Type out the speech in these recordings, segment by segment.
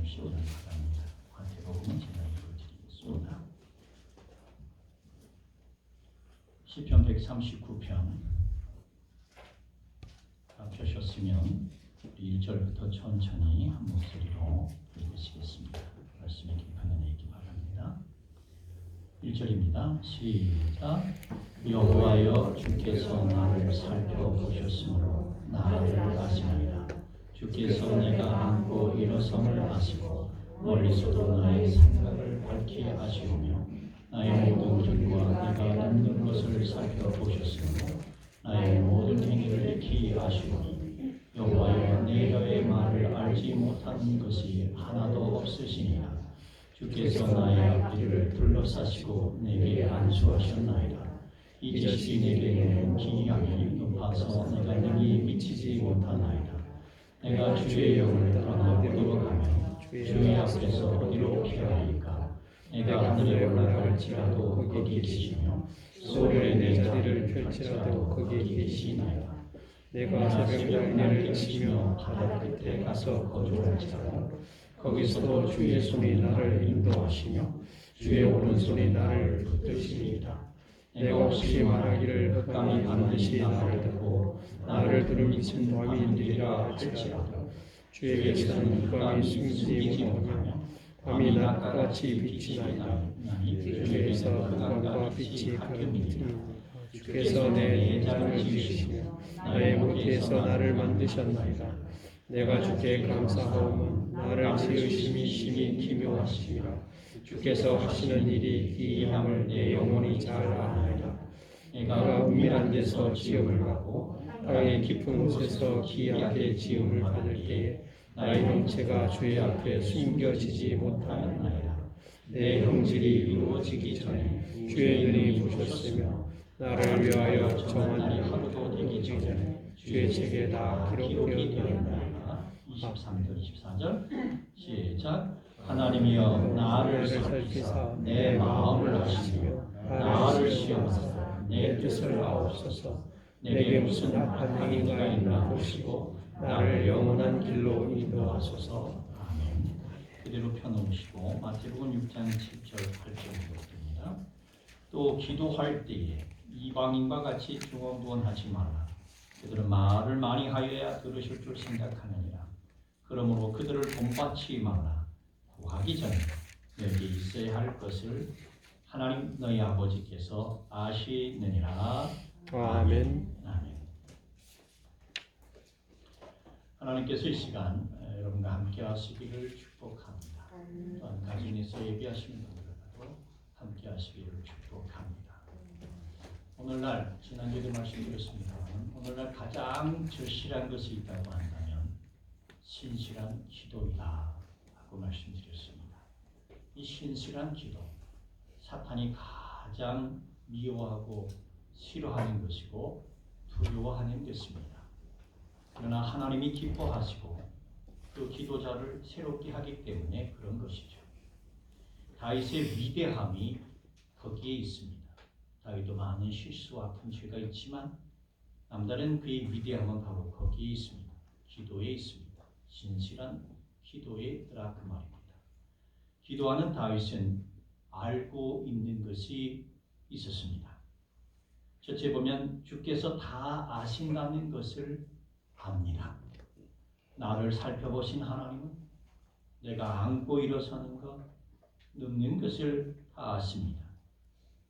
주시오를 바랍니다. 마태복음은 제가 읽어드리겠습니다. 시편 139편 펴셨으면 1절부터 천천히 한 목소리로 읽으시겠습니다. 말씀에 깊은 은혜 있기 바랍니다. 1절입니다. 시작. 여호와여 주께서 나를 살펴보셨으므로 나를 아시나이다. 주께서 내가 앉고 일어섬을 아시고 멀리서도 나의 생각을 밝히 아시오며 나의 모든 길과 내가 눕는 것을 살펴보셨으므로 나의 모든 행위를 익히 아시오니 여호와여 내 혀의 말을 알지 못하는 것이 하나도 없으시니라. 주께서 나의 앞뒤를 둘러싸시고 내게 안수하셨나이다. 이 자식이 내게는 기이함이 높아서 내가 능히 미치지 못하나이다. 내가 주의 영을 떠나 어디로 가며 주의 앞에서 어디로 피하리까. 내가 하늘에 올라갈지라도 거기 계시며 소울에 내 자리를 펼치라도 거기 계시나이다. 내가 새벽 날개를 치며 바다 끝에 가서 거주할지라도 거기서도 주의 손이 나를 인도하시며 주의 오른손이 나를 붙드시리이다. 내가 혹시 말하기를 흑암이 반드시 나를 덮고 나를 두루미친 밤이 있으리라 할지라도 주에게서는 흑암이 숨지 못하며 밤이 낮과 같이 비치나이다. 주께서 흑암과 빛이 가끔이니라. 주께서 내 내장을 지으시며 나의 모태에서 나를 만드셨나이다. 내가 주께 감사하오면 나를 지으심이 심히 기묘하시니라. 주께서 하시는 일이 기이함을 내 영혼이 잘 아나이다. 내가 은밀한 데서 지음을 받고 땅의 깊은 곳에서 기이하게 지음을 받을 때에 나의 형체가 주의 앞에 숨겨지지 못하였나이다. 내 형질이 이루어지기 전에 주의 눈이 보셨으며 나를 위하여 정한 날이 하루도 되기 전에 주의 책에 다 기록되었나이다. 23절 24절 시작. 하나님이여 나를 살피사 내 마음을 아시며 나를 시험하사 내 뜻을 아옵소서. 내게 무슨 악한 행위가 있나 보시고 나를 영원한 길로 인도하소서. 아멘. 그대로 펴놓으시고 마태복음 6장 7절 8절 읽습니다. 또 기도할 때에 이방인과 같이 중언부언하지 말라. 그들은 말을 많이 하여야 들으실 줄 생각하느니라. 그러므로 그들을 본받지 말라. 구하기 전에 너에게 있어야 할 것을 하나님 너희 아버지께서 아시느니라. 아멘. 아멘. 하나님께서 이 시간 여러분과 함께 하시기를 축복합니다. 또한 가정에서 예비하시는 분들과도 함께 하시기를 축복합니다. 오늘날 지난주에도 말씀드렸습니다만 오늘날 가장 절실한 것이 있다고 한다면 신실한 기도이다 하고 말씀드렸습니다. 이 신실한 기도, 사탄이 가장 미워하고 싫어하는 것이고 두려워하는 것입니다. 그러나 하나님이 기뻐하시고 그 기도자를 새롭게 하기 때문에 그런 것이죠. 다윗의 위대함이 거기에 있습니다. 다윗도 많은 실수와 아픈 죄가 있지만 남다른 그의 위대함은 바로 거기에 있습니다. 기도에 있습니다. 신실한 기도에 있더라 그 말입니다. 기도하는 다윗은 알고 있는 것이 있었습니다. 첫째 보면 주께서 다 아신다는 것을 압니다. 나를 살펴보신 하나님은 내가 앉고 일어서는 것, 눕는 것을 다 아십니다.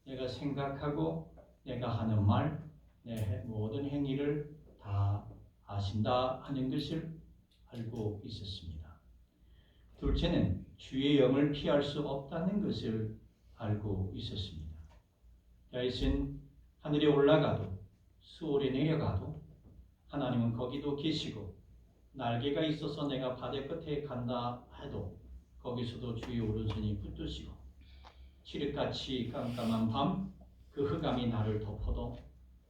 내가 생각하고 내가 하는 말, 내 모든 행위를 다 아신다 하는 것을 알고 있었습니다. 둘째는 주의 영을 피할 수 없다는 것을 알고 있었습니다. 다윗은 하늘에 올라가도 수월에 내려가도 하나님은 거기도 계시고 날개가 있어서 내가 바다 끝에 간다 해도 거기서도 주의 오른손이 붙드시고 칠흑같이 깜깜한 밤 그 흑암이 나를 덮어도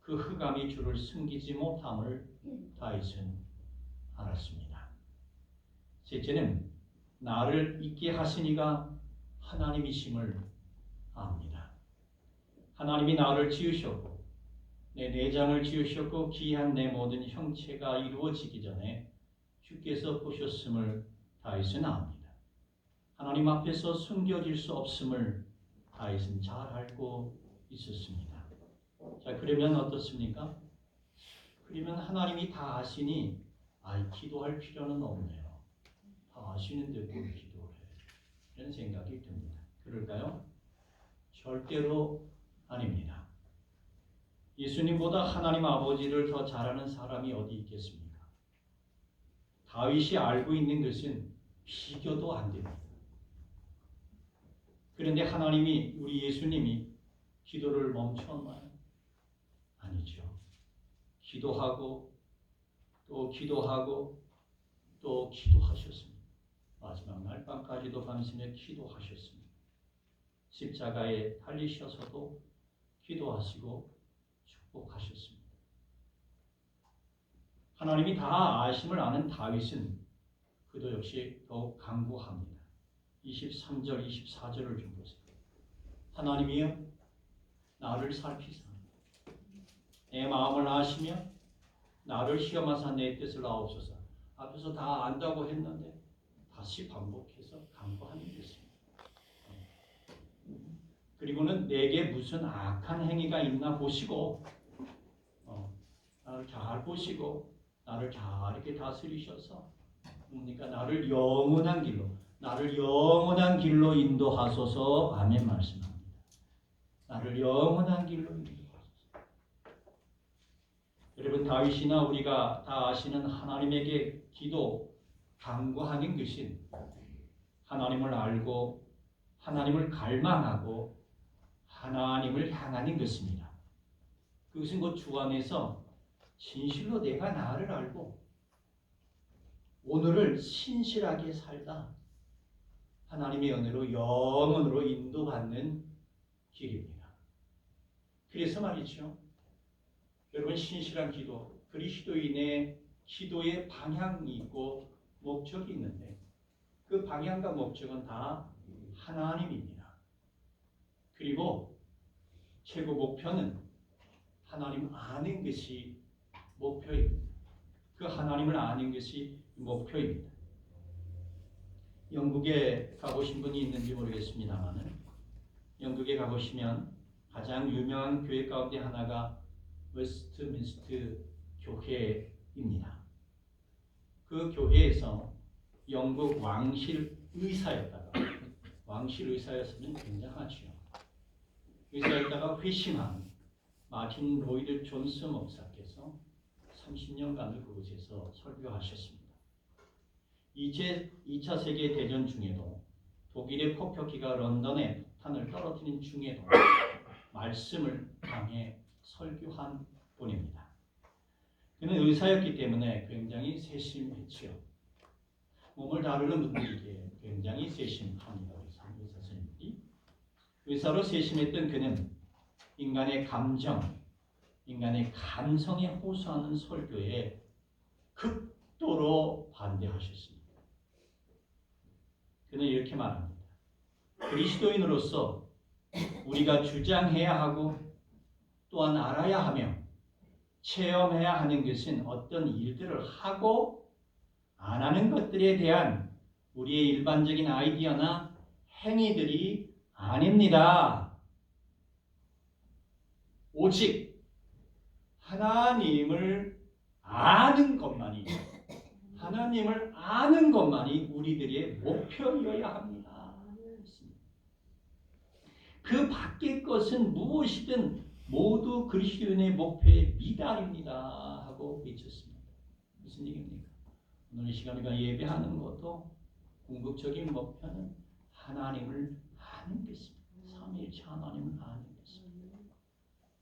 그 흑암이 주를 숨기지 못함을 다윗은 알았습니다. 셋째는 나를 있게 하시니가 하나님이심을 압니다. 하나님이 나를 지으셨고 내 내장을 지으셨고 기이한 내 모든 형체가 이루어지기 전에 주께서 보셨음을 다윗은 압니다. 하나님 앞에서 숨겨질 수 없음을 다윗은 잘 알고 있었습니다. 자, 그러면 어떻습니까? 그러면 하나님이 다 아시니 기도할 필요는 없네요. 다 아시는데 뭘 기도를 해? 이런 생각이 듭니다. 그럴까요? 절대로 아닙니다. 예수님보다 하나님 아버지를 더 잘 아는 사람이 어디 있겠습니까? 다윗이 알고 있는 것은 비교도 안 됩니다. 그런데 하나님이, 우리 예수님이 기도를 멈췄나요? 아니죠. 기도하고 또 기도하고 또 기도하셨습니다. 마지막 날 밤까지도 밤새며 기도하셨습니다. 십자가에 달리셔서도 기도하시고 축복하셨습니다. 하나님이 다 아심을 아는 다윗은 그도 역시 더욱 간구합니다. 23절, 24절을 좀 보세요. 하나님이여 나를 살피사 내 마음을 아시며 나를 시험하사 내 뜻을 아옵소서. 앞에서 다 안다고 했는데 다시 반복해서 간구하는 것입니다. 그리고는 내게 무슨 악한 행위가 있나 보시고 나를 잘 보시고 나를 잘 이렇게 다스리셔서 그러니까 나를 영원한 길로 인도하소서. 아멘 말씀합니다. 나를 영원한 길로 인도하소서. 여러분, 다윗이나 우리가 다 아시는 하나님에게 기도, 간구하는 것은 하나님을 알고 하나님을 갈망하고 하나님을 향하는 것입니다. 그것은 곧 주 안에서 진실로 내가 나를 알고 오늘을 신실하게 살다 하나님의 은혜로 영원으로 인도받는 길입니다. 그래서 말이죠. 여러분, 신실한 기도, 그리스도인의 기도의 방향이 있고 목적이 있는데 그 방향과 목적은 다 하나님입니다. 그리고 최고 목표는 하나님 아는 것이 목표입니다. 그 하나님을 아는 것이 목표입니다. 영국에 가보신 분이 있는지 모르겠습니다만 영국에 가보시면 가장 유명한 교회 가운데 하나가 웨스트민스터 교회입니다. 그 교회에서 영국 왕실 의사였다가 왕실 의사였으면 굉장하죠. 의사였다가 회심한 마틴 로이드 존스 목사께서 30년간을 그곳에서 설교하셨습니다. 2차 세계대전 중에도 독일의 폭격기가 런던에 폭탄을 떨어뜨린 중에도 말씀을 강해 설교한 분입니다. 그는 의사였기 때문에 굉장히 세심했지요. 몸을 다루는 분들에게 굉장히 세심합니다. 의사 선생님들이. 의사로 세심했던 그는 인간의 감정, 인간의 감성에 호소하는 설교에 극도로 반대하셨습니다. 그는 이렇게 말합니다. 그리스도인으로서 우리가 주장해야 하고 또한 알아야 하며 체험해야 하는 것은 어떤 일들을 하고 안 하는 것들에 대한 우리의 일반적인 아이디어나 행위들이 아닙니다. 오직 하나님을 아는 것만이 우리들의 목표여야 합니다. 그 밖의 것은 무엇이든 모두 그리스도인의 목표의 미달입니다 하고 외쳤습니다. 무슨 얘기입니까? 오늘 이 시간에 예배하는 것도 궁극적인 목표는 하나님을 아는 것입니다. 삼위일체 하나님을 아는 것입니다.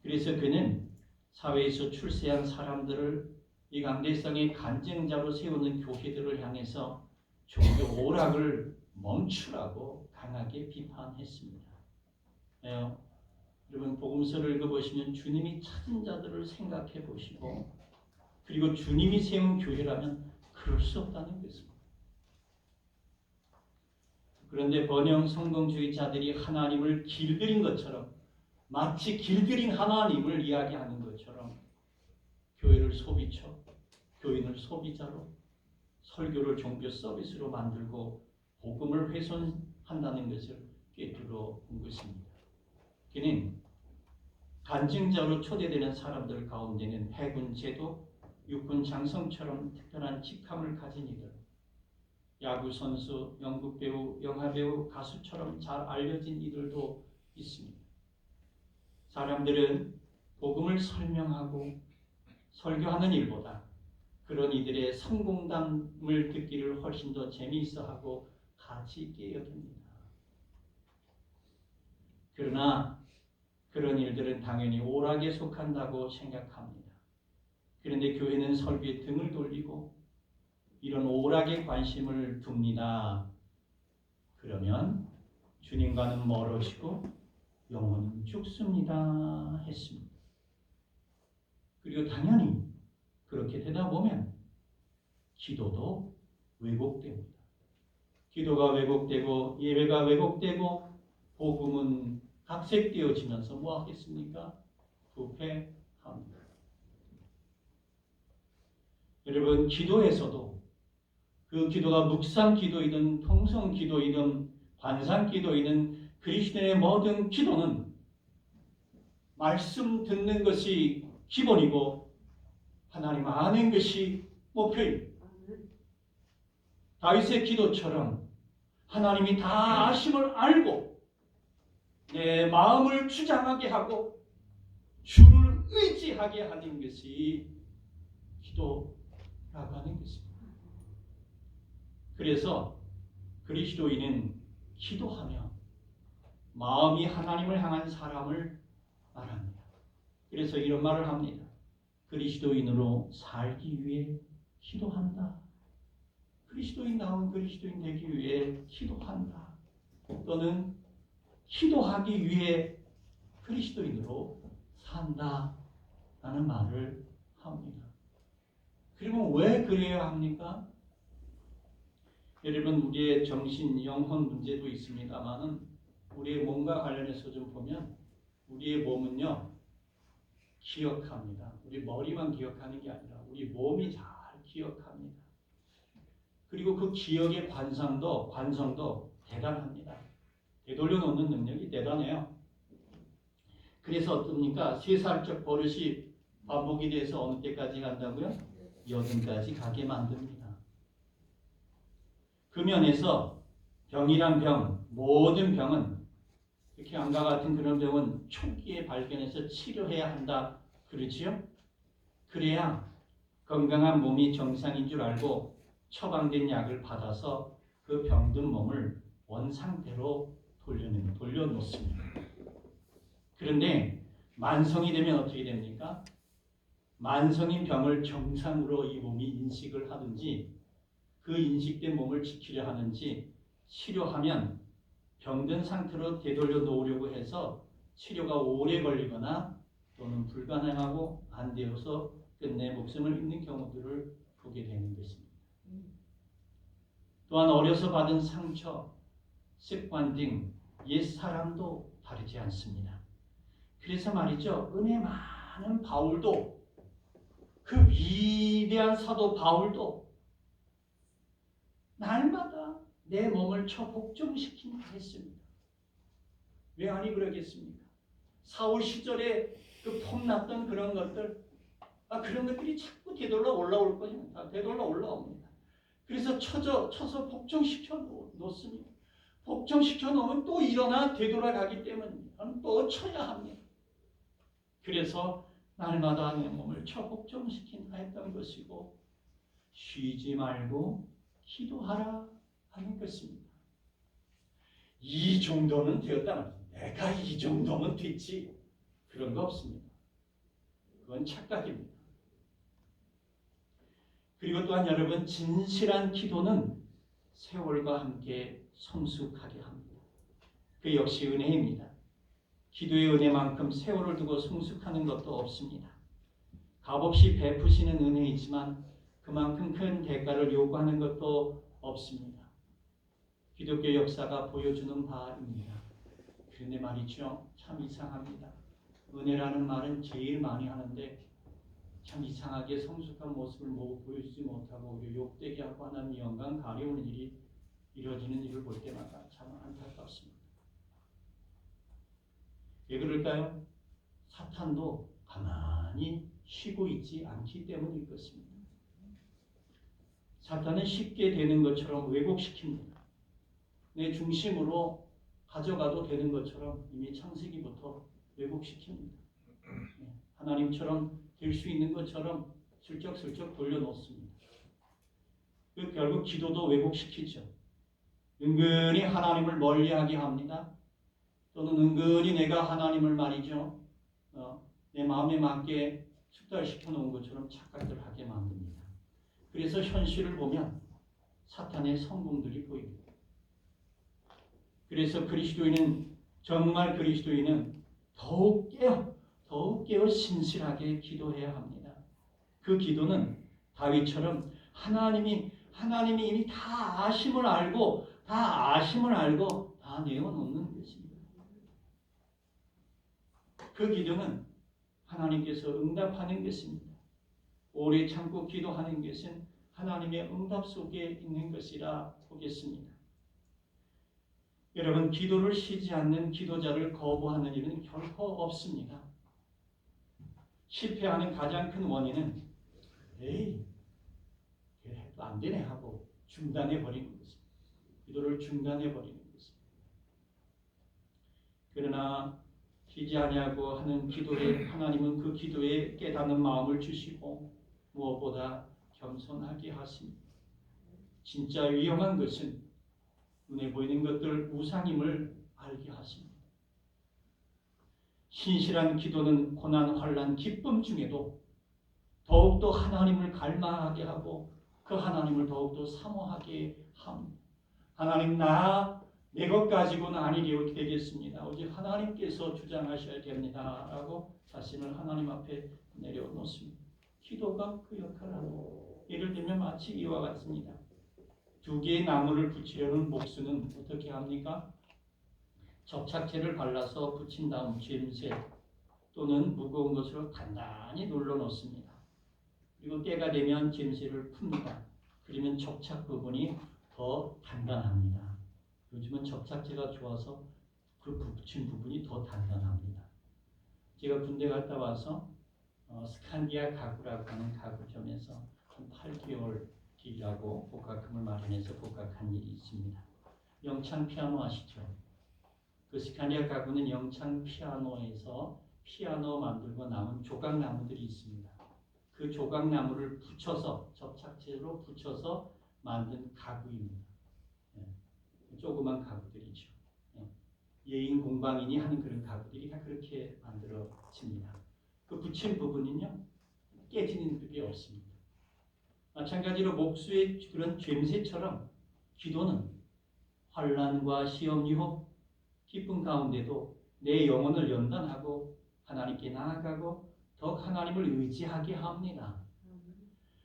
그래서 그는 사회에서 출세한 사람들을 이 강대성의 간증자로 세우는 교회들을 향해서 종교 오락을 멈추라고 강하게 비판했습니다. 여러분, 복음서를 읽어보시면 주님이 찾은 자들을 생각해 보시고 그리고 주님이 세운 교회라면 그럴 수 없다는 것입니다. 그런데 번영 성공주의자들이 하나님을 길들인 것처럼 마치 길들인 하나님을 이야기하는 것처럼 교회를 소비처, 교인을 소비자로 설교를 종교 서비스로 만들고 복음을 훼손한다는 것을 꿰뚫어 본 것입니다. 그는 간증자로 초대되는 사람들 가운데는 해군 제도, 육군 장성처럼 특별한 직함을 가진 이들, 야구 선수, 연극 배우, 영화 배우, 가수처럼 잘 알려진 이들도 있습니다. 사람들은 복음을 설명하고 설교하는 일보다 그런 이들의 성공담을 듣기를 훨씬 더 재미있어하고 가치 있게 여깁니다. 그러나 그런 일들은 당연히 오락에 속한다고 생각합니다. 그런데 교회는 설교에 등을 돌리고 이런 오락에 관심을 둡니다. 그러면 주님과는 멀어지고 영혼은 죽습니다 했습니다. 그리고 당연히 그렇게 되다 보면 기도도 왜곡됩니다. 기도가 왜곡되고 예배가 왜곡되고 복음은 각색되어지면서 뭐 하겠습니까? 부패합니다. 여러분, 기도에서도 그 기도가 묵상 기도이든 통성 기도이든 관상 기도이든 그리스도인의 모든 기도는 말씀 듣는 것이 기본이고 하나님 아는 것이 목표입니다. 다윗의 기도처럼 하나님이 다 아심을 알고 내 마음을 주장하게 하고 주를 의지하게 하는 것이 기도라고 하는 것입니다. 그래서 그리스도인은 기도하며 마음이 하나님을 향한 사람을 말합니다. 그래서 이런 말을 합니다. 그리스도인으로 살기 위해 기도한다. 그리스도인다운 그리스도인 되기 위해 기도한다. 또는 기도하기 위해 그리스도인으로 산다. 라는 말을 합니다. 그리고 왜 그래야 합니까? 여러분, 우리의 정신, 영혼 문제도 있습니다만은 우리의 몸과 관련해서 좀 보면 우리의 몸은요, 기억합니다. 우리 머리만 기억하는 게 아니라 우리 몸이 잘 기억합니다. 그리고 그 기억의 관성도 대단합니다. 되돌려 놓는 능력이 대단해요. 그래서 어떻습니까? 3살적 버릇이 반복이 돼서 어느 때까지 간다고요? 80까지 가게 만듭니다. 그 면에서 병이란 병, 모든 병은 특히 암과 같은 그런 병은 초기에 발견해서 치료해야 한다. 그렇지요? 그래야 건강한 몸이 정상인 줄 알고 처방된 약을 받아서 그 병든 몸을 원상태로 돌려놓습니다. 그런데 만성이 되면 어떻게 됩니까? 만성인 병을 정상으로 이 몸이 인식을 하든지 그 인식된 몸을 지키려 하는지 치료하면 병든 상태로 되돌려 놓으려고 해서 치료가 오래 걸리거나 또는 불가능하고 안 되어서 끝내 목숨을 잃는 경우들을 보게 되는 것입니다. 또한 어려서 받은 상처, 습관 등 옛사람도 다르지 않습니다. 그래서 말이죠. 은혜 많은 바울도 그 위대한 사도 바울도 날마다 내 몸을 복종시킨다 했습니다. 왜 아니 그러겠습니까? 사울 시절에 그 폼났던 그런 것들, 그런 것들이 자꾸 되돌아 올라올 것입니다. 되돌아 올라옵니다. 그래서 쳐서 복종시켜 놓습니다. 복종시켜 놓으면 또 일어나 되돌아가기 때문입니다. 또 쳐야 합니다. 그래서 날마다 내 몸을 복종시킨다 했던 것이고 쉬지 말고 기도하라 하는 것입니다. 이 정도는 되었다 말이죠. 내가 이 정도면 됐지. 그런 거 없습니다. 그건 착각입니다. 그리고 또한 여러분, 진실한 기도는 세월과 함께 성숙하게 합니다. 그 역시 은혜입니다. 기도의 은혜만큼 세월을 두고 성숙하는 것도 없습니다. 값없이 베푸시는 은혜이지만 그만큼 큰 대가를 요구하는 것도 없습니다. 기독교 역사가 보여주는 바입니다. 그런데 말이죠. 참 이상합니다. 은혜라는 말은 제일 많이 하는데 참 이상하게 성숙한 모습을 보여주지 못하고 오히려 욕되게 하고 하나님 영광 가려우는 일이 이루어지는 일을 볼 때마다 참 안타깝습니다. 왜 그럴까요? 사탄도 가만히 쉬고 있지 않기 때문일 것입니다. 사탄은 쉽게 되는 것처럼 왜곡시킵니다. 내 중심으로 가져가도 되는 것처럼 이미 창세기부터 왜곡시킵니다. 하나님처럼 될 수 있는 것처럼 슬쩍슬쩍 돌려놓습니다. 결국 기도도 왜곡시키죠. 은근히 하나님을 멀리하게 합니다. 또는 은근히 내가 하나님을 말이죠. 내 마음에 맞게 숙달시켜 놓은 것처럼 착각을 하게 만듭니다. 그래서 현실을 보면 사탄의 성공들이 보입니다. 그래서 정말 그리스도인은 더욱 깨어 신실하게 기도해야 합니다. 그 기도는 다윗처럼 하나님이 이미 다 아심을 알고 다 내어놓는 것입니다. 그 기도는 하나님께서 응답하는 것입니다. 오래 참고 기도하는 것은 하나님의 응답 속에 있는 것이라 보겠습니다. 여러분, 기도를 쉬지 않는 기도자를 거부하는 일은 결코 없습니다. 실패하는 가장 큰 원인은 해도 안 되네 하고 중단해버리는 것입니다. 기도를 중단해버리는 것입니다. 그러나 쉬지 아니하고 하는 기도에 하나님은 그 기도에 깨닫는 마음을 주시고 무엇보다 겸손하게 하십니다. 진짜 위험한 것은 눈에 보이는 것들 우상임을 알게 하십니다. 신실한 기도는 고난, 환난, 기쁨 중에도 더욱더 하나님을 갈망하게 하고 그 하나님을 더욱더 사모하게 합니다. 하나님, 내 것 가지고는 아니려 되겠습니다. 오직 하나님께서 주장하셔야 됩니다. 라고 자신을 하나님 앞에 내려놓습니다. 기도가 그 역할을 합니다. 예를 들면 마치 이와 같습니다. 2개의 나무를 붙이려는 목수는 어떻게 합니까? 접착제를 발라서 붙인 다음 젬쇠 또는 무거운 것으로 단단히 눌러 놓습니다. 그리고 때가 되면 젬쇠를 풉니다. 그러면 접착 부분이 더 단단합니다. 요즘은 접착제가 좋아서 그 붙인 부분이 더 단단합니다. 제가 군대 갔다 와서 스칸디아 가구라고 하는 가구점에서 한 8개월 일하고 복학금을 마련해서 복학한 일이 있습니다. 영창 피아노 아시죠? 그 스칸디아 가구는 영창 피아노에서 피아노 만들고 남은 조각나무들이 있습니다. 그 조각나무를 붙여서 접착제로 붙여서 만든 가구입니다. 조그만 가구들이죠. 예인 공방인이 하는 그런 가구들이 다 그렇게 만들어집니다. 그 붙인 부분은요 깨지는 법이 없습니다. 마찬가지로 목수의 그런 젬쇠처럼 기도는 환난과 시험, 유혹, 기쁨 가운데도 내 영혼을 연단하고 하나님께 나아가고 더욱 하나님을 의지하게 합니다.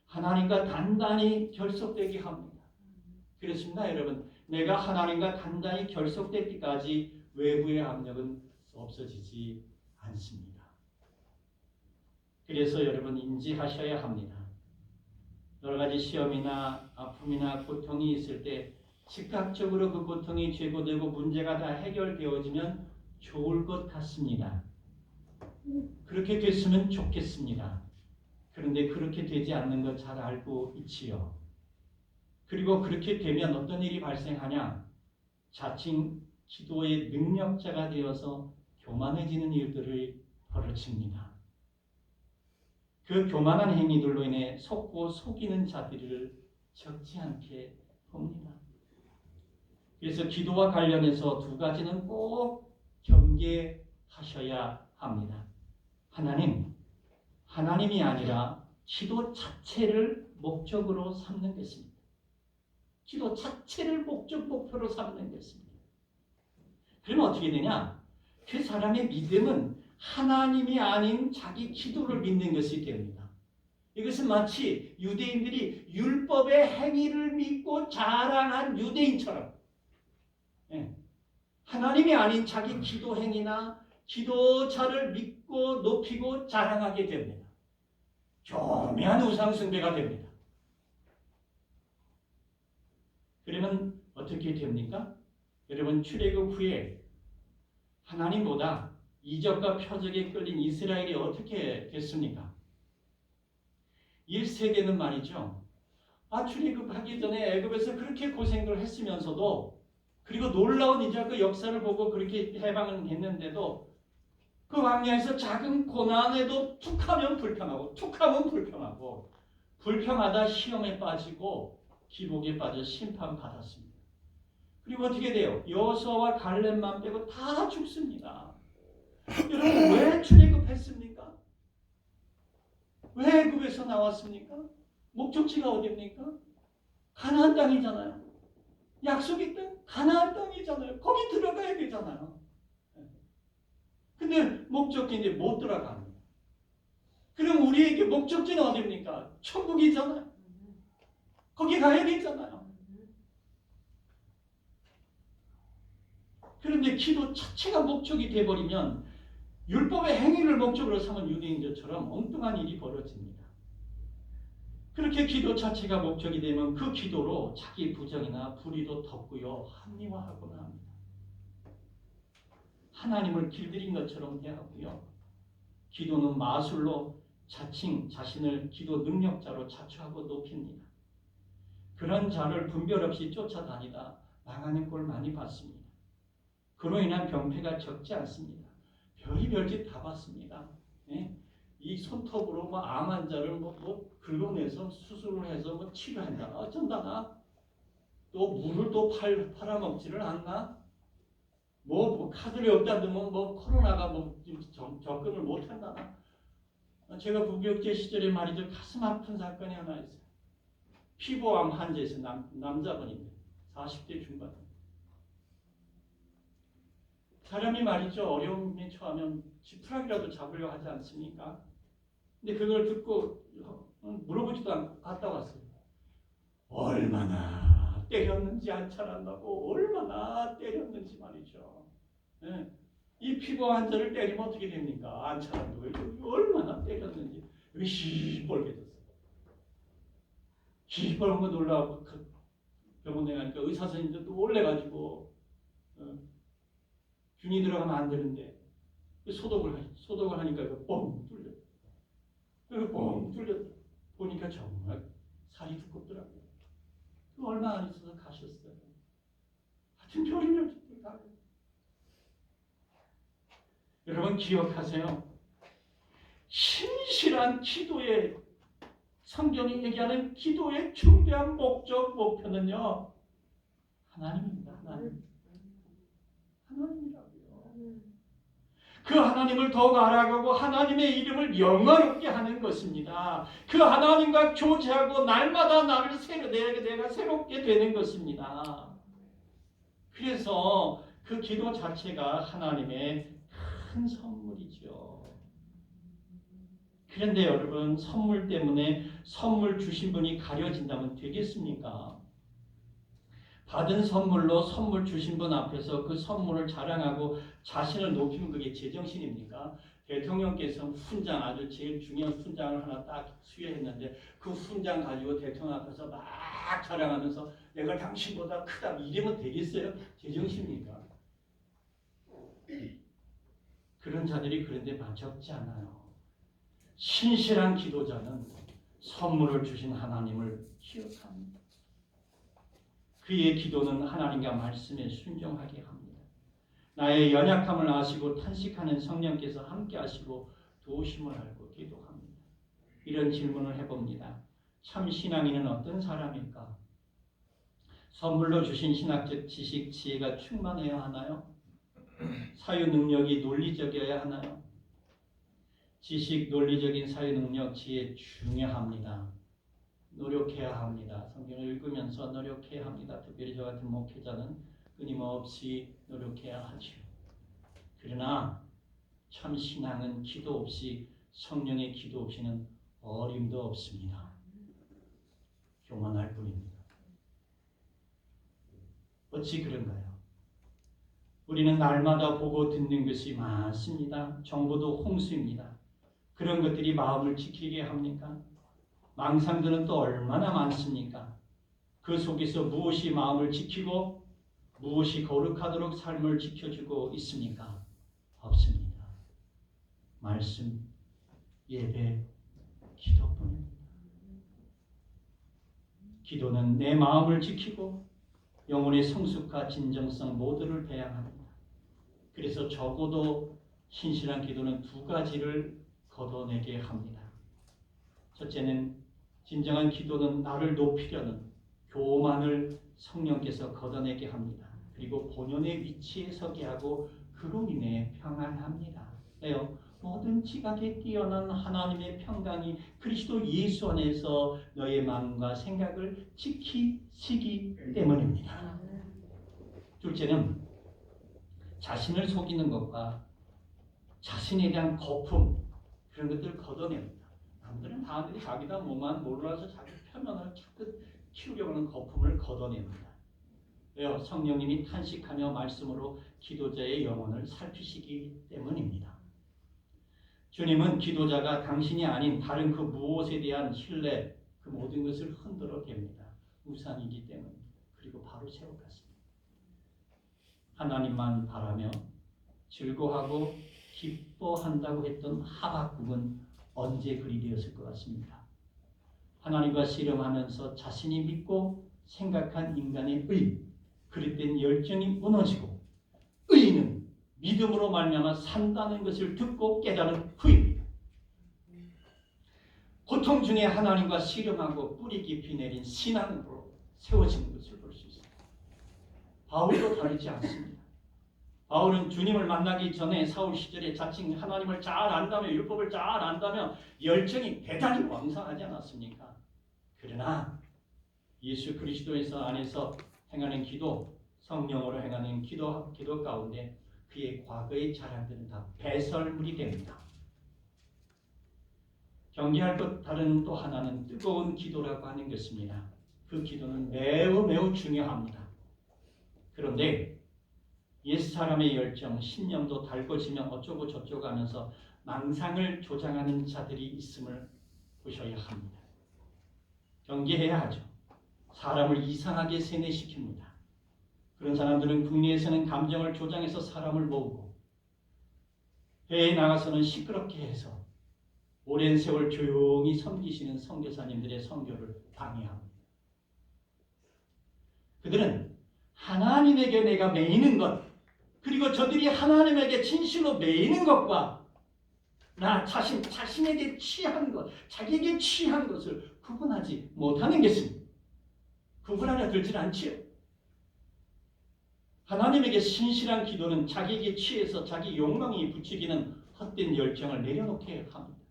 하나님과 단단히 결속되게 합니다. 그렇습니다, 여러분. 내가 하나님과 단단히 결속될 때까지 외부의 압력은 없어지지 않습니다. 그래서 여러분 인지하셔야 합니다. 여러 가지 시험이나 아픔이나 고통이 있을 때 즉각적으로 그 고통이 제거되고 문제가 다 해결되어지면 좋을 것 같습니다. 그렇게 됐으면 좋겠습니다. 그런데 그렇게 되지 않는 것 잘 알고 있지요. 그리고 그렇게 되면 어떤 일이 발생하냐? 자칭 기도의 능력자가 되어서 교만해지는 일들을 벌어집니다. 그 교만한 행위들로 인해 속고 속이는 자들을 적지 않게 봅니다. 그래서 기도와 관련해서 2가지는 꼭 경계하셔야 합니다. 하나님이 아니라 기도 자체를 목적으로 삼는 것입니다. 기도 자체를 목표로 삼는 것입니다. 그러면 어떻게 되냐? 그 사람의 믿음은 하나님이 아닌 자기 기도를 믿는 것이 됩니다. 이것은 마치 유대인들이 율법의 행위를 믿고 자랑한 유대인처럼 하나님이 아닌 자기 기도 행위나 기도자를 믿고 높이고 자랑하게 됩니다. 교묘한 우상 숭배가 됩니다. 그러면 어떻게 됩니까? 여러분 출애굽 후에 하나님보다 이적과 표적에 끌린 이스라엘이 어떻게 됐습니까? 1세기는 말이죠. 출애굽하기 전에 애굽에서 그렇게 고생을 했으면서도 그리고 놀라운 이적과 역사를 보고 그렇게 해방을 했는데도 그 광야에서 작은 고난에도 툭하면 불평하고 툭하면 불평하고 불평하다 시험에 빠지고 기복에 빠져 심판받았습니다. 그리고 어떻게 돼요? 여호수아와 갈렙만 빼고 다 죽습니다. 여러분 왜 출애굽했습니까? 왜 애굽에서 나왔습니까? 목적지가 어디입니까? 가나안 땅이잖아요. 약속의 땅? 가나안 땅이잖아요. 거기 들어가야 되잖아요. 근데 목적지인데 못 들어갑니다. 그럼 우리에게 목적지는 어디입니까? 천국이잖아요. 거기 가야 되잖아요. 그런데 기도 자체가 목적이 되어버리면 율법의 행위를 목적으로 삼은 유대인들처럼 엉뚱한 일이 벌어집니다. 그렇게 기도 자체가 목적이 되면 그 기도로 자기 부정이나 불의도 덮고요. 합리화하고나 합니다. 하나님을 길들인 것처럼 대하고요. 기도는 마술로 자칭 자신을 기도 능력자로 자처하고 높입니다. 그런 자를 분별 없이 쫓아다니다 망하는 꼴 많이 봤습니다. 그로 인한 병폐가 적지 않습니다. 별의별 짓 다 봤습니다. 예? 이 손톱으로 암 환자를 긁어내서 수술을 해서 치료한다나 어쩐다나 또 물을 또 팔아먹지를 않나 카드를 여기다 넣으면 코로나가 접근을 못한다나. 제가 부교육제 시절에 말이죠. 가슴 아픈 사건이 하나 있어요. 피부암 환자에서 남자분인데 40대 중반. 사람이 말이죠. 어려움에 처하면 지푸라기라도 잡으려고 하지 않습니까? 근데 그걸 듣고 물어보지도 않고 갔다 왔어요. 얼마나 때렸는지 안차란다고 얼마나 때렸는지 말이죠. 네. 이 피부 환자를 때리면 어떻게 됩니까? 안차란다고 얼마나 때렸는지 여기 시뻘개졌어요. 시뻘건 거 놀라고 병원에 가니까 의사 선생님도 놀래가지고 균이 들어가면 안 되는데 소독을 하니까 이거 뻥 뚫려. 그리고 뻥 뚫려 보니까 정말 살이 두껍더라고요. 얼마 안 있어서 가셨어요. 하여튼 별의별 짓들 다. 여러분 기억하세요. 신실한 기도의 성경이 얘기하는 기도의 중대한 목적, 목표는요. 하나님입니다. 하나님이라고요. 그 하나님을 더욱 알아가고 하나님의 이름을 영화롭게 하는 것입니다. 그 하나님과 교제하고 날마다 나를 내가 새롭게 되는 것입니다. 그래서 그 기도 자체가 하나님의 큰 선물이죠. 그런데 여러분 선물 때문에 선물 주신 분이 가려진다면 되겠습니까? 받은 선물로 선물 주신 분 앞에서 그 선물을 자랑하고 자신을 높이는 그게 제정신입니까? 대통령께서 훈장 아주 제일 중요한 훈장을 하나 딱 수여했는데 그 훈장 가지고 대통령 앞에서 막 자랑하면서 내가 당신보다 크다 이러면 되겠어요? 제정신입니까? 그런 자들이 그런데 적지 않아요. 신실한 기도자는 선물을 주신 하나님을 기억합니다. 그의 기도는 하나님과 말씀에 순종하게 합니다. 나의 연약함을 아시고 탄식하는 성령께서 함께 하시고 도우심을 알고 기도합니다. 이런 질문을 해봅니다. 참 신앙인은 어떤 사람일까? 선물로 주신 신학적 지식, 지혜가 충만해야 하나요? 사유 능력이 논리적이어야 하나요? 지식, 논리적인 사유 능력, 지혜 중요합니다. 노력해야 합니다. 성경을 읽으면서 노력해야 합니다. 특별히 저 같은 목회자는 끊임없이 노력해야 하죠. 그러나 참 신앙은 기도 없이 성령의 기도 없이는 어림도 없습니다. 교만할 뿐입니다. 어찌 그런가요? 우리는 날마다 보고 듣는 것이 많습니다. 정보도 홍수입니다. 그런 것들이 마음을 지키게 합니까? 망상들은 또 얼마나 많습니까? 그 속에서 무엇이 마음을 지키고 무엇이 거룩하도록 삶을 지켜주고 있습니까? 없습니다. 말씀, 예배, 기도뿐입니다. 기도는 내 마음을 지키고 영혼의 성숙과 진정성 모두를 배양합니다. 그래서 적어도 신실한 기도는 두 가지를 걷어내게 합니다. 첫째는 진정한 기도는 나를 높이려는 교만을 성령께서 걷어내게 합니다. 그리고 본연의 위치에 서게 하고 그로 인해 평안합니다. 왜요? 모든 지각에 뛰어난 하나님의 평강이 그리스도 예수 안에서 너의 마음과 생각을 지키시기 때문입니다. 둘째는 자신을 속이는 것과 자신에 대한 거품, 그런 것들을 걷어냅니다. 남들은 다 하는데 자기다 뭐만 몰라서 자기 표면을 자꾸 키우려고 하는 거품을 걷어냅니다. 왜요? 성령님이 탄식하며 말씀으로 기도자의 영혼을 살피시기 때문입니다. 주님은 기도자가 당신이 아닌 다른 그 무엇에 대한 신뢰, 그 모든 것을 흔들어 댑니다. 우상이기 때문입니다. 그리고 바로 세워갔습니다. 하나님만 바라며 즐거워하고 기뻐한다고 했던 하박국은 언제 그리 되었을 것 같습니까? 하나님과 씨름하면서 자신이 믿고 생각한 인간의 의, 그릇된 열정이 무너지고 의는 믿음으로 말미암아 산다는 것을 듣고 깨달은 후입니다. 고통 중에 하나님과 씨름하고 뿌리 깊이 내린 신앙으로 세워지는 것을 볼 수 있습니다. 바울도 다르지 않습니다. 바울은 주님을 만나기 전에 사울 시절에 자칭 하나님을 잘 안다며 율법을 잘 안다며 열정이 대단히 왕성하지 않았습니까? 그러나 예수 그리스도에서 안에서 행하는 기도, 성령으로 행하는 기도 가운데 그의 과거의 자랑들은 다 배설물이 됩니다. 경계할 것 다른 또 하나는 뜨거운 기도라고 하는 것입니다. 그 기도는 매우 중요합니다. 그런데 옛사람의 열정, 신념도 달궈지면 어쩌고 저쩌고 하면서 망상을 조장하는 자들이 있음을 보셔야 합니다. 경계해야 하죠. 사람을 이상하게 세뇌시킵니다. 그런 사람들은 국내에서는 감정을 조장해서 사람을 모으고 해외에 나가서는 시끄럽게 해서 오랜 세월 조용히 섬기시는 선교사님들의 선교를 방해합니다. 그들은 하나님에게 내가 매이는 것, 그리고 저들이 하나님에게 진실로 매이는 것과 나 자신에게 취한 것, 자기에게 취한 것을 구분하지 못하는 것입니다. 구분 안에 들지 않지요. 하나님에게 신실한 기도는 자기에게 취해서 자기 욕망이 부추기는 헛된 열정을 내려놓게 합니다.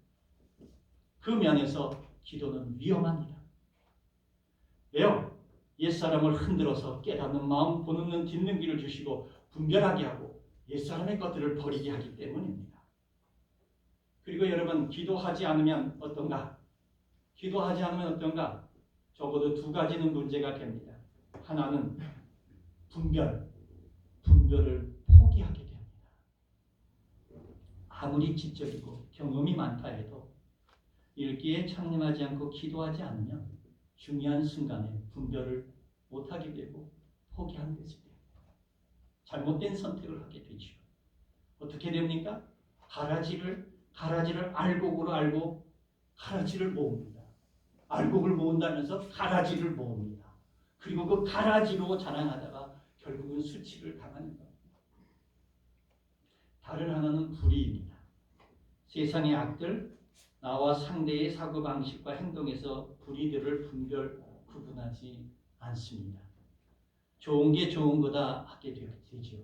그 면에서 기도는 위험합니다. 왜요? 옛사람을 흔들어서 깨닫는 마음, 보는 듣는 귀를 주시고 분별하게 하고 옛사람의 것들을 버리게 하기 때문입니다. 그리고 여러분, 기도하지 않으면 어떤가? 기도하지 않으면 어떤가? 적어도 두 가지는 문제가 됩니다. 하나는 분별을 포기하게 됩니다. 아무리 지적이고 경험이 많다 해도 일기에 창림하지 않고 기도하지 않으면 중요한 순간에 분별을 못하게 되고 포기하는 것입니다. 잘못된 선택을 하게 되죠. 어떻게 됩니까? 가라지를 알곡으로 알고 가라지를 모읍니다. 알곡을 모은다면서 가라지를 모읍니다. 그리고 그 가라지로 자랑하다가 결국은 수치를 당하는 겁니다. 다른 하나는 불의입니다. 세상의 악들, 나와 상대의 사고방식과 행동에서 불의들을 구분하지 않습니다. 좋은 게 좋은 거다 하게 되죠.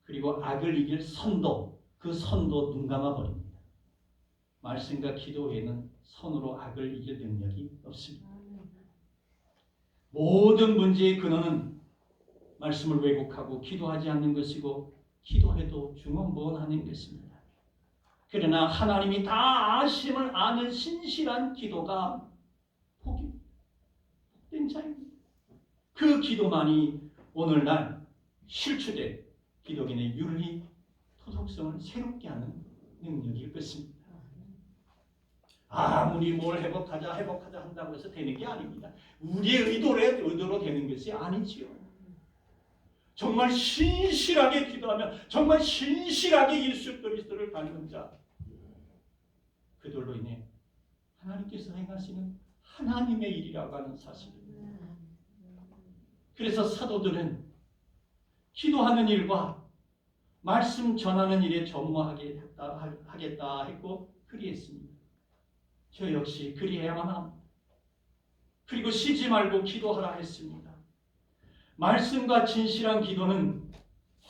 그리고 악을 이길 선도, 그 선도 눈 감아버립니다. 말씀과 기도 외에는 선으로 악을 이길 능력이 없습니다. 모든 문제의 근원은 말씀을 왜곡하고 기도하지 않는 것이고 기도해도 중언부언하는 것입니다. 그러나 하나님이 다 아심을 아는 신실한 기도가 복된 자입니다. 그 기도만이 오늘날 실추된 기독인의 윤리, 토속성을 새롭게 하는 능력일 것입니다. 아무리 뭘 회복하자 한다고 해서 되는 게 아닙니다. 우리의 의도로 되는 것이 아니지요. 정말 신실하게 기도하면 정말 신실하게 예수 그리스도를 닮은 자, 그들로 인해 하나님께서 행하시는 하나님의 일이라고 하는 사실입니다. 그래서 사도들은 기도하는 일과 말씀 전하는 일에 전무하겠다 했고 그리했습니다. 저 역시 그리해야만 합니다. 그리고 쉬지 말고 기도하라 했습니다. 말씀과 진실한 기도는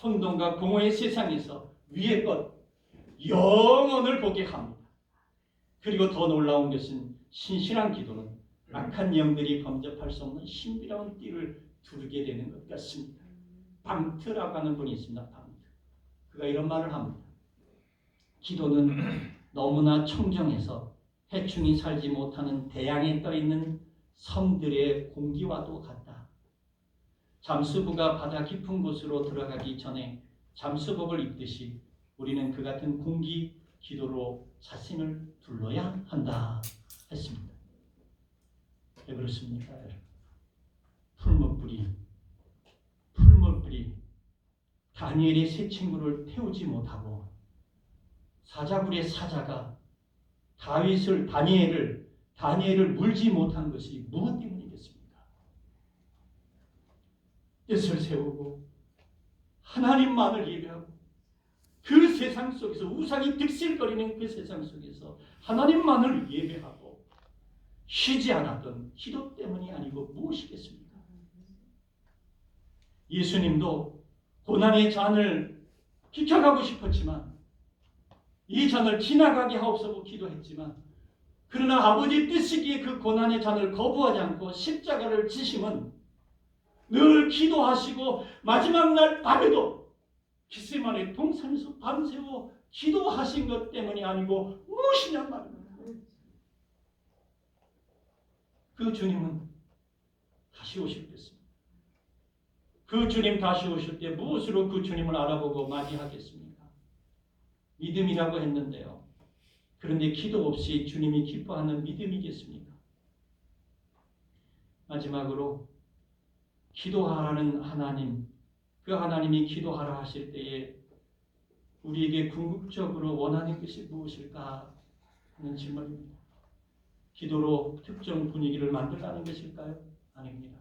혼돈과 공허의 세상에서 위의 것, 영혼을 보게 합니다. 그리고 더 놀라운 것은 신실한 기도는 악한 영들이 범접할 수 없는 신비로운 띠를 두르게 되는 것 같습니다. 방트라고 하는 분이 있습니다. 방트. 그가 이런 말을 합니다. 기도는 너무나 청정해서 해충이 살지 못하는 대양에 떠있는 섬들의 공기와도 같다. 잠수부가 바다 깊은 곳으로 들어가기 전에 잠수복을 입듯이 우리는 그 같은 공기 기도로 자신을 둘러야 한다 했습니다. 왜 그렇습니까? 풀무불이 다니엘의 세 친구를 태우지 못하고 사자굴의 사자가 다니엘을 물지 못한 것이 무엇 때문이겠습니까? 뜻을 세우고 하나님만을 예배하고 그 세상 속에서 우상이 득실거리는 그 세상 속에서 하나님만을 예배하고 쉬지 않았던 기도 때문이 아니고 무엇이겠습니까? 예수님도 고난의 잔을 비켜가고 싶었지만 이 잔을 지나가게 하옵소서 기도했지만 그러나 아버지 뜻이기에 그 고난의 잔을 거부하지 않고 십자가를 지심은 늘 기도하시고 마지막 날 밤에도 겟세마네 동산에서 밤새워 기도하신 것 때문이 아니고 무엇이냐 말입니다. 그 주님은 다시 오셨겠습니다. 그 주님 다시 오실 때 무엇으로 그 주님을 알아보고 맞이하겠습니까? 믿음이라고 했는데요. 그런데 기도 없이 주님이 기뻐하는 믿음이겠습니까? 마지막으로 기도하라는 하나님, 그 하나님이 기도하라 하실 때에 우리에게 궁극적으로 원하는 것이 무엇일까 하는 질문입니다. 기도로 특정 분위기를 만들라는 것일까요? 아닙니다.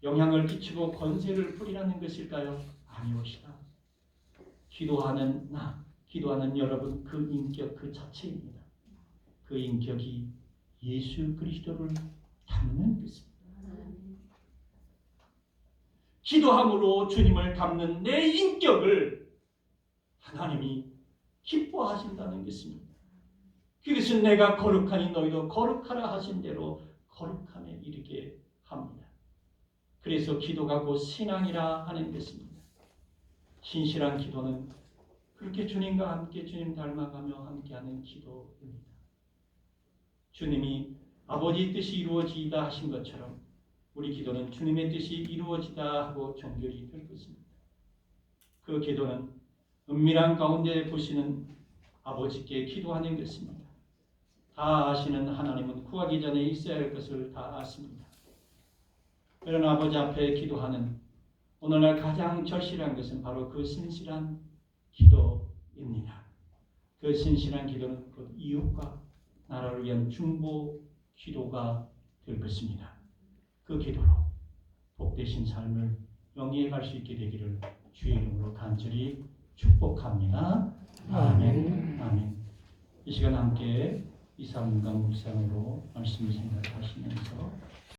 영향을 끼치고 권세를 부리라는 것일까요? 아니옵시다. 기도하는 여러분 그 인격 그 자체입니다. 그 인격이 예수 그리스도를 닮는 것입니다. 기도함으로 주님을 닮는 내 인격을 하나님이 기뻐하신다는 것입니다. 그것은 내가 거룩하니 너희도 거룩하라 하신 대로 거룩함에 이르게 합니다. 그래서 기도가 곧 신앙이라 하는 것입니다. 신실한 기도는 그렇게 주님과 함께 주님 닮아가며 함께하는 기도입니다. 주님이 아버지 뜻이 이루어지이다 하신 것처럼 우리 기도는 주님의 뜻이 이루어지다 하고 정결이 될 것입니다. 그 기도는 은밀한 가운데 보시는 아버지께 기도하는 것입니다. 다 아시는 하나님은 구하기 전에 있어야 할 것을 다 아십니다. 그런 아버지 앞에 기도하는 오늘날 가장 절실한 것은 바로 그 신실한 기도입니다. 그 신실한 기도는 그 이웃과 나라를 위한 중보 기도가 될 것입니다. 그 기도로 복되신 삶을 영위해 갈 수 있게 되기를 주의 이름으로 간절히 축복합니다. 아멘. 아멘. 이 시간 함께 이상강 묵상으로 말씀을 생각하시면서